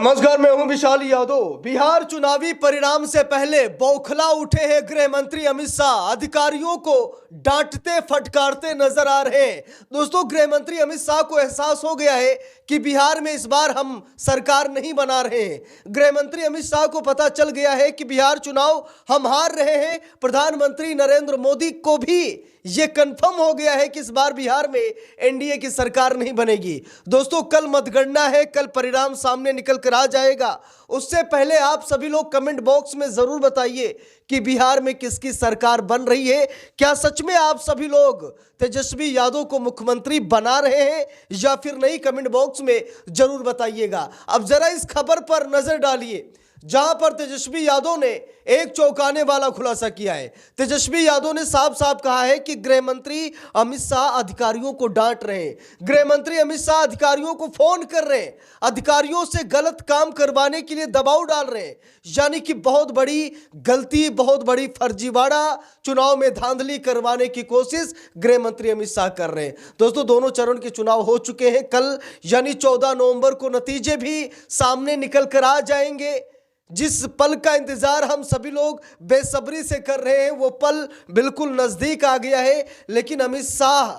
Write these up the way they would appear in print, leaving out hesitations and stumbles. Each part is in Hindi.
नमस्कार, मैं हूं विशाल यादव। बिहार चुनावी परिणाम से पहले बौखला उठे हैं गृह मंत्री अमित शाह। अधिकारियों को डांटते फटकारते नजर आ रहे हैं। दोस्तों, गृह मंत्री अमित शाह को एहसास हो गया है कि बिहार में इस बार हम सरकार नहीं बना रहे हैं। गृह मंत्री अमित शाह को पता चल गया है कि बिहार चुनाव हम हार रहे हैं। प्रधानमंत्री नरेंद्र मोदी को भी यह कंफर्म हो गया है कि इस बार बिहार में एनडीए की सरकार नहीं बनेगी। दोस्तों, कल मतगणना है, कल परिणाम सामने निकल कर आ जाएगा। उससे पहले आप सभी लोग कमेंट बॉक्स में जरूर बताइए कि बिहार में किसकी सरकार बन रही है। क्या सच में आप सभी लोग तेजस्वी यादव को मुख्यमंत्री बना रहे हैं या फिर नहीं? कमेंट बॉक्स में जरूर बताइएगा। अब जरा इस खबर पर नजर डालिए जहां पर तेजस्वी यादव ने एक चौंकाने वाला खुलासा किया है। तेजस्वी यादव ने साफ साफ कहा है कि गृह मंत्री अमित शाह अधिकारियों को डांट रहे हैं। गृह मंत्री अमित शाह अधिकारियों को फोन कर रहे हैं, अधिकारियों से गलत काम करवाने के लिए दबाव डाल रहे हैं। यानी कि बहुत बड़ी गलती, बहुत बड़ी फर्जीवाड़ा, चुनाव में धांधली करवाने की कोशिश गृह मंत्री अमित शाह कर रहे हैं। दोस्तों, दोनों चरण के चुनाव हो चुके हैं। कल यानी 14 नवंबर को नतीजे भी सामने निकल कर आ जाएंगे। जिस पल का इंतजार हम सभी लोग बेसब्री से कर रहे हैं, वो पल बिल्कुल नजदीक आ गया है। लेकिन अमित शाह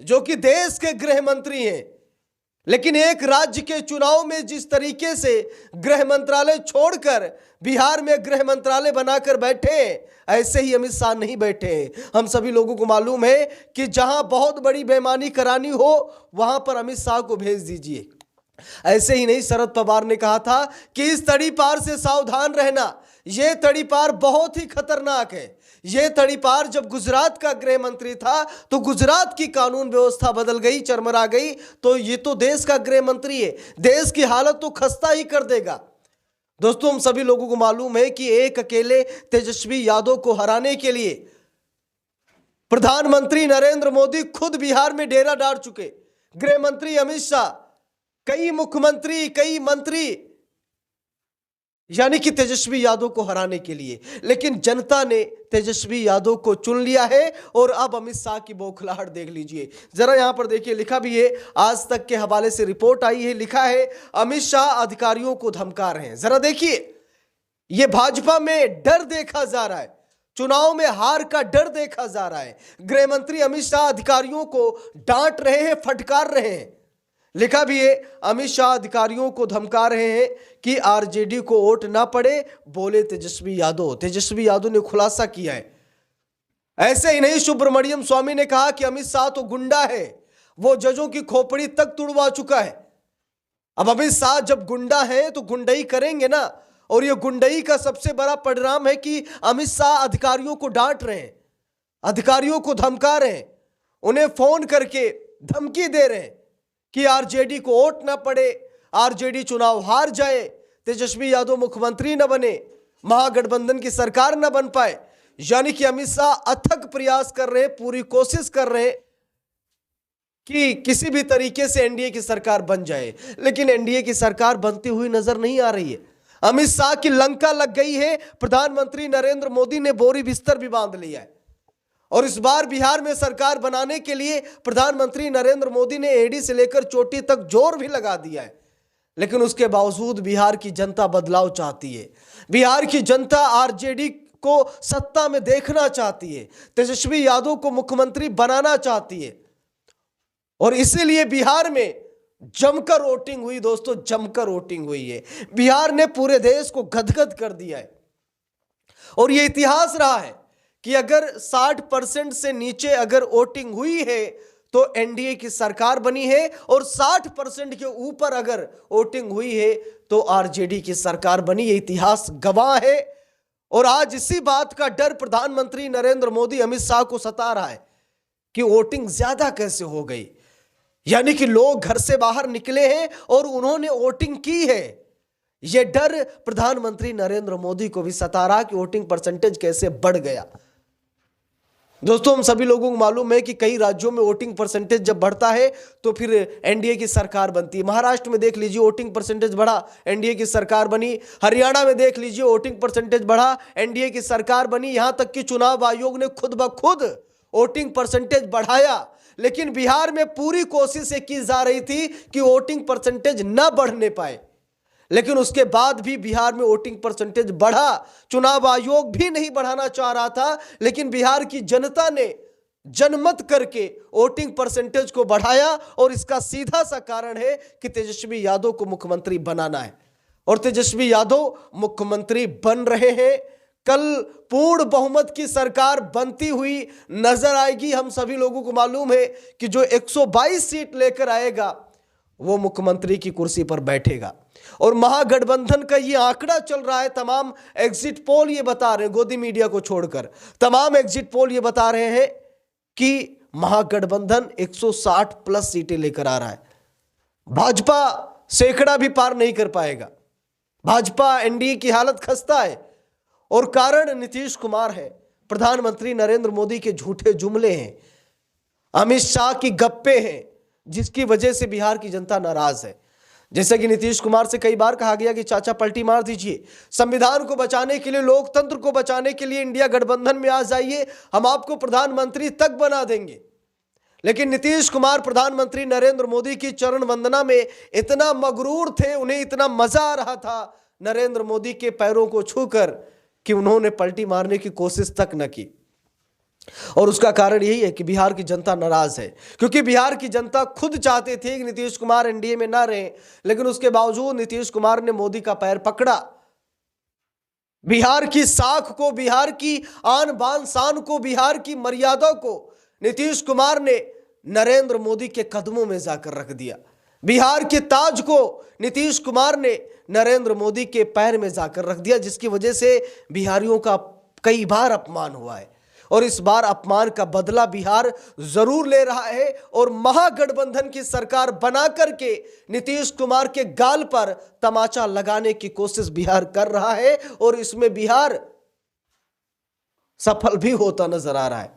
जो कि देश के गृह मंत्री हैं, लेकिन एक राज्य के चुनाव में जिस तरीके से गृह मंत्रालय छोड़कर बिहार में गृह मंत्रालय बनाकर बैठे, ऐसे ही अमित शाह नहीं बैठे। हम सभी लोगों को मालूम है कि जहां बहुत बड़ी बेईमानी करानी हो वहां पर अमित शाह को भेज दीजिए। ऐसे ही नहीं, शरद पवार ने कहा था कि इस तड़ी पार से सावधान रहना, यह तड़ी पार बहुत ही खतरनाक है। यह तड़ी पार जब गुजरात का गृह मंत्री था तो गुजरात की कानून व्यवस्था बदल गई, चरमरा गई। तो ये तो देश का गृह मंत्री है, देश की हालत तो खस्ता ही कर देगा। दोस्तों, हम सभी लोगों को मालूम है कि एक अकेले तेजस्वी यादव को हराने के लिए प्रधानमंत्री नरेंद्र मोदी खुद बिहार में डेरा डाल चुके। गृह मंत्री अमित शाह, कई मुख्यमंत्री, कई मंत्री, यानी कि तेजस्वी यादव को हराने के लिए। लेकिन जनता ने तेजस्वी यादव को चुन लिया है और अब अमित शाह की बौखलाहट देख लीजिए। जरा यहां पर देखिए, लिखा भी है, आज तक के हवाले से रिपोर्ट आई है, लिखा है अमित शाह अधिकारियों को धमका रहे हैं। जरा देखिए, यह भाजपा में डर देखा जा रहा है, चुनाव में हार का डर देखा जा रहा है। गृह मंत्री अमित शाह अधिकारियों को डांट रहे हैं, फटकार रहे हैं। लिखा भी है, अमित शाह अधिकारियों को धमका रहे हैं कि आरजेडी को वोट ना पड़े, बोले तेजस्वी यादव। तेजस्वी यादव ने खुलासा किया है। ऐसे ही नहीं, सुब्रमण्यम स्वामी ने कहा कि अमित शाह तो गुंडा है, वो जजों की खोपड़ी तक तुड़वा चुका है। अब अमित शाह जब गुंडा है तो गुंडई करेंगे ना, और ये गुंडई का सबसे बड़ा परिणाम है कि अमित शाह अधिकारियों को डांट रहे हैं, अधिकारियों को धमका रहे हैं, उन्हें फोन करके धमकी दे रहे हैं कि आरजेडी को वोट ना पड़े, आरजेडी चुनाव हार जाए, तेजस्वी यादव मुख्यमंत्री न बने, महागठबंधन की सरकार न बन पाए। यानी कि अमित शाह अथक प्रयास कर रहे हैं, पूरी कोशिश कर रहे हैं कि किसी भी तरीके से एनडीए की सरकार बन जाए। लेकिन एनडीए की सरकार बनती हुई नजर नहीं आ रही है। अमित शाह की लंका लग गई है। प्रधानमंत्री नरेंद्र मोदी ने बोरी बिस्तर भी बांध लिया है और इस बार बिहार में सरकार बनाने के लिए प्रधानमंत्री नरेंद्र मोदी ने एड़ी से लेकर चोटी तक जोर भी लगा दिया है। लेकिन उसके बावजूद बिहार की जनता बदलाव चाहती है। बिहार की जनता आरजेडी को सत्ता में देखना चाहती है, तेजस्वी यादव को मुख्यमंत्री बनाना चाहती है। और इसीलिए बिहार में जमकर वोटिंग हुई। दोस्तों, जमकर वोटिंग हुई है। बिहार ने पूरे देश को गदगद कर दिया है। और यह इतिहास रहा है कि अगर 60% से नीचे अगर वोटिंग हुई है तो एनडीए की सरकार बनी है, और 60% के ऊपर अगर वोटिंग हुई है तो आरजेडी की सरकार बनी। ये इतिहास गवाह है। और आज इसी बात का डर प्रधानमंत्री नरेंद्र मोदी अमित शाह को सता रहा है कि वोटिंग ज्यादा कैसे हो गई। यानी कि लोग घर से बाहर निकले हैं और उन्होंने वोटिंग की है। यह डर प्रधानमंत्री नरेंद्र मोदी को भी सता रहा कि वोटिंग परसेंटेज कैसे बढ़ गया। दोस्तों, हम सभी लोगों को मालूम है कि कई राज्यों में वोटिंग परसेंटेज जब बढ़ता है तो फिर एनडीए की सरकार बनती है। महाराष्ट्र में देख लीजिए, वोटिंग परसेंटेज बढ़ा, एनडीए की सरकार बनी। हरियाणा में देख लीजिए, वोटिंग परसेंटेज बढ़ा, एनडीए की सरकार बनी। यहां तक कि चुनाव आयोग ने खुद ब खुद वोटिंग परसेंटेज बढ़ाया। लेकिन बिहार में पूरी कोशिश की जा रही थी कि वोटिंग परसेंटेज न बढ़ने पाए। लेकिन उसके बाद भी बिहार में वोटिंग परसेंटेज बढ़ा। चुनाव आयोग भी नहीं बढ़ाना चाह रहा था, लेकिन बिहार की जनता ने जनमत करके वोटिंग परसेंटेज को बढ़ाया। और इसका सीधा सा कारण है कि तेजस्वी यादव को मुख्यमंत्री बनाना है, और तेजस्वी यादव मुख्यमंत्री बन रहे हैं। कल पूर्ण बहुमत की सरकार बनती हुई नजर आएगी। हम सभी लोगों को मालूम है कि जो 122 सीट लेकर आएगा वो मुख्यमंत्री की कुर्सी पर बैठेगा। और महागठबंधन का ये आंकड़ा चल रहा है, तमाम एग्जिट पोल ये बता रहे हैं, गोदी मीडिया को छोड़कर तमाम एग्जिट पोल ये बता रहे हैं कि महागठबंधन 160 प्लस सीटें लेकर आ रहा है। भाजपा सैकड़ा भी पार नहीं कर पाएगा। भाजपा एनडीए की हालत खस्ता है, और कारण नीतीश कुमार है, प्रधानमंत्री नरेंद्र मोदी के झूठे जुमले हैं, अमित शाह की गप्पे हैं, जिसकी वजह से बिहार की जनता नाराज है। जैसे कि नीतीश कुमार से कई बार कहा गया कि चाचा पलटी मार दीजिए, संविधान को बचाने के लिए, लोकतंत्र को बचाने के लिए इंडिया गठबंधन में आ जाइए, हम आपको प्रधानमंत्री तक बना देंगे। लेकिन नीतीश कुमार प्रधानमंत्री नरेंद्र मोदी की चरण वंदना में इतना मगरूर थे, उन्हें इतना मजा आ रहा था नरेंद्र मोदी के पैरों को छूकर, कि उन्होंने पलटी मारने की कोशिश तक न की। और उसका कारण यही है कि बिहार की जनता नाराज है, क्योंकि बिहार की जनता खुद चाहते थे कि नीतीश कुमार एनडीए में ना रहे, लेकिन उसके बावजूद नीतीश कुमार ने मोदी का पैर पकड़ा। बिहार की साख को, बिहार की आन बान शान को, बिहार की मर्यादा को नीतीश कुमार ने नरेंद्र मोदी के कदमों में जाकर रख दिया। बिहार के ताज को नीतीश कुमार ने नरेंद्र मोदी के पैर में जाकर रख दिया, जिसकी वजह से बिहारियों का कई बार अपमान हुआ है। और इस बार अपमान का बदला बिहार जरूर ले रहा है, और महागठबंधन की सरकार बना करके नीतीश कुमार के गाल पर तमाचा लगाने की कोशिश बिहार कर रहा है, और इसमें बिहार सफल भी होता नजर आ रहा है।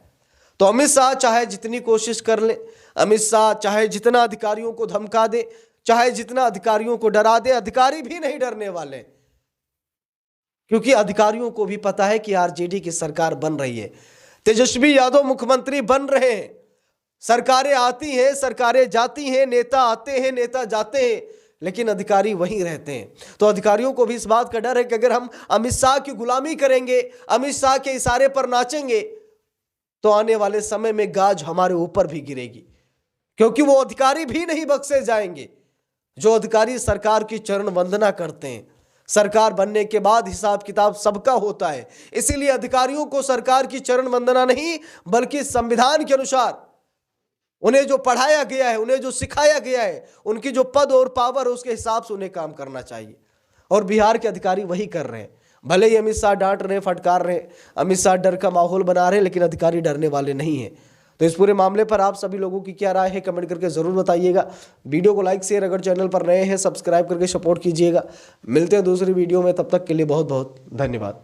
तो अमित शाह चाहे जितनी कोशिश कर ले, अमित शाह चाहे जितना अधिकारियों को धमका दे, चाहे जितना अधिकारियों को डरा दे, अधिकारी भी नहीं डरने वाले, क्योंकि अधिकारियों को भी पता है कि आरजेडी की सरकार बन रही है, तेजस्वी यादव मुख्यमंत्री बन रहे हैं। सरकारें आती हैं, सरकारें जाती हैं, नेता आते हैं, नेता जाते हैं, लेकिन अधिकारी वहीं रहते हैं। तो अधिकारियों को भी इस बात का डर है कि अगर हम अमित शाह की गुलामी करेंगे, अमित शाह के इशारे पर नाचेंगे, तो आने वाले समय में गाज हमारे ऊपर भी गिरेगी, क्योंकि वो अधिकारी भी नहीं बख्शे जाएंगे जो अधिकारी सरकार की चरण वंदना करते हैं। सरकार बनने के बाद हिसाब किताब सबका होता है, इसीलिए अधिकारियों को सरकार की चरण वंदना नहीं, बल्कि संविधान के अनुसार उन्हें जो पढ़ाया गया है, उन्हें जो सिखाया गया है, उनकी जो पद और पावर है, उसके हिसाब से उन्हें काम करना चाहिए। और बिहार के अधिकारी वही कर रहे हैं। भले ही अमित शाह डांट रहे, फटकार रहे, अमित शाह डर का माहौल बना रहे, लेकिन अधिकारी डरने वाले नहीं हैं। तो इस पूरे मामले पर आप सभी लोगों की क्या राय है, कमेंट करके जरूर बताइएगा। वीडियो को लाइक शेयर, अगर चैनल पर नए हैं सब्सक्राइब करके सपोर्ट कीजिएगा। मिलते हैं दूसरी वीडियो में, तब तक के लिए बहुत बहुत धन्यवाद।